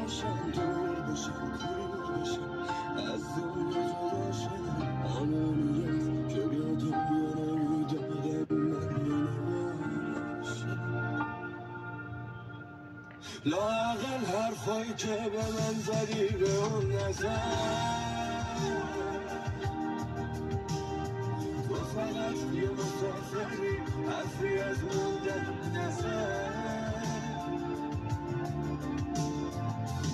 باشم دور بشم کور بشم از دنیا جدا شم امانیت که بیا دنیا نمیدادم من نباشم لااقل حرفایی که به من زدی به اون نزد تو فقط یه مسافری حرفی از موندن نزد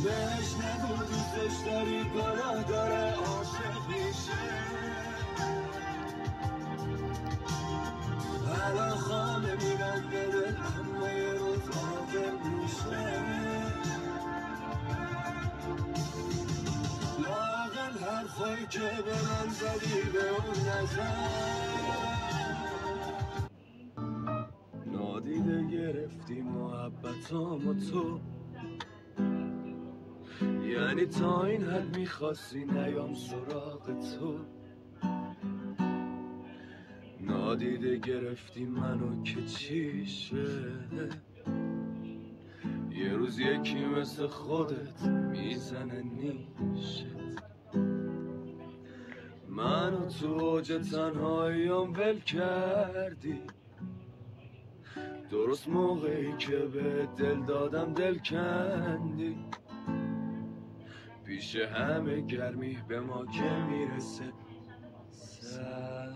بهش نگو دوستش داری گناه داره عاشق میشه الان خانه میبنده دل اما یه روز عاقل میشه لااقل حرفایی که به من زدی به اون نزد نادیده گرفتی محبتام و تو یعنی تا این حد میخواستی نیام سراغ تو نادیده گرفتی منو که چی شده یه روز یکی مثل خودت میزنه نیشت منو تو اوج تنهاییام ول کردی درست موقعی که به دل دادم دل کندی پیش همه گرمی به ما که میرسه سر